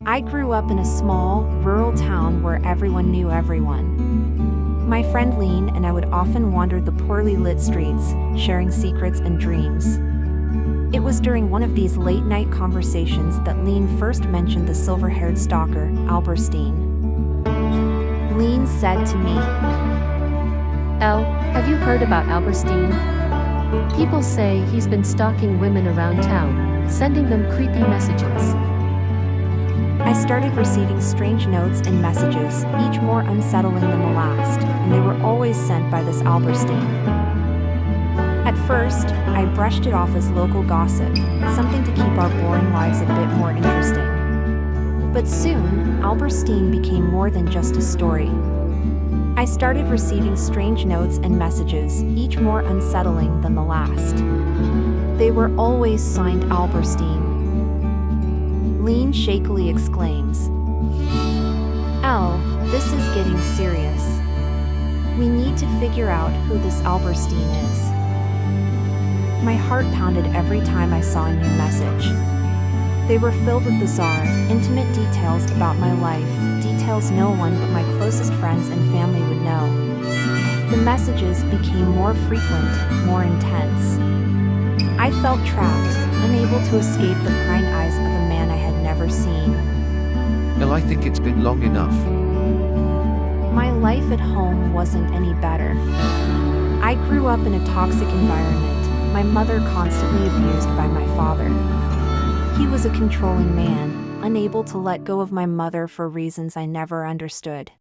I grew up in a small, rural town where everyone knew everyone. My friend Lean and I would often wander the poorly lit streets, sharing secrets and dreams. It was during one of these late-night conversations that Lean first mentioned the silver-haired stalker, Alberstein. Lean said to me, Elle, have you heard about Alberstein? People say he's been stalking women around town, sending them creepy messages. I started receiving strange notes and messages, each more unsettling than the last, and they were always sent by this Alberstein. At first, I brushed it off as local gossip, something to keep our boring lives a bit more interesting. But soon, Alberstein became more than just a story. I started receiving strange notes and messages, each more unsettling than the last. They were always signed Alberstein. Lean shakily exclaims, "Elle, this is getting serious. We need to figure out who this Alberstein is." My heart pounded every time I saw a new message. They were filled with bizarre, intimate details about my life, details no one but my closest friends and family would know. The messages became more frequent, more intense. I felt trapped, unable to escape the prying eyes of a man I had never seen. Elle, I think it's been long enough. My life at home wasn't any better. I grew up in a toxic environment, my mother constantly abused by my father. He was a controlling man, unable to let go of my mother for reasons I never understood.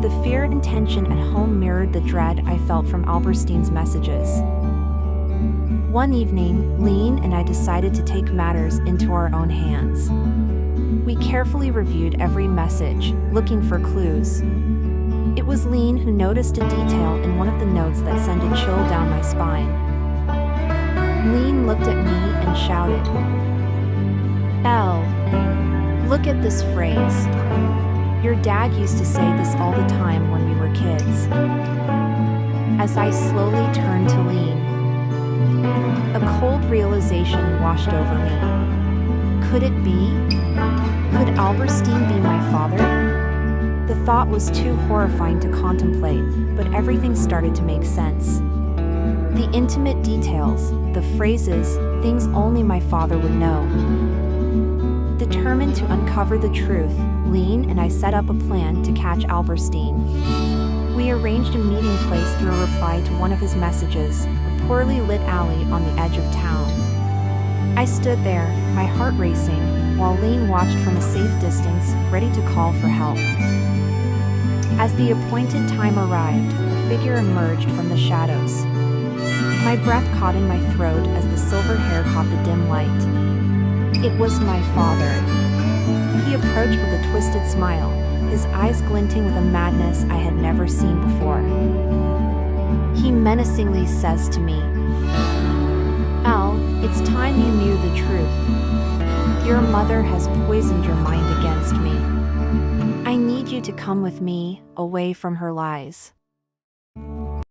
The fear and tension at home mirrored the dread I felt from Alberstein's messages. One evening, Lean and I decided to take matters into our own hands. We carefully reviewed every message, looking for clues. It was Lean who noticed a detail in one of the notes that sent a chill down my spine. Lean looked at me and shouted, "Elle, look at this phrase. Your dad used to say this all the time when we were kids." As I slowly turned to Lean, a cold realization washed over me. Could it be? Could Alberstein be my father? The thought was too horrifying to contemplate, but everything started to make sense. The intimate details, the phrases, things only my father would know. Determined to uncover the truth, Lean and I set up a plan to catch Alberstein. We arranged a meeting place through a reply to one of his messages, a poorly lit alley on the edge of town. I stood there, my heart racing, while Lean watched from a safe distance, ready to call for help. As the appointed time arrived, a figure emerged from the shadows. My breath caught in my throat as the silver hair caught the dim light. It was my father. He approached with a twisted smile, his eyes glinting with a madness I had never seen before. He menacingly says to me, "Elle, it's time you knew the truth. Your mother has poisoned your mind against me. I need you to come with me, away from her lies."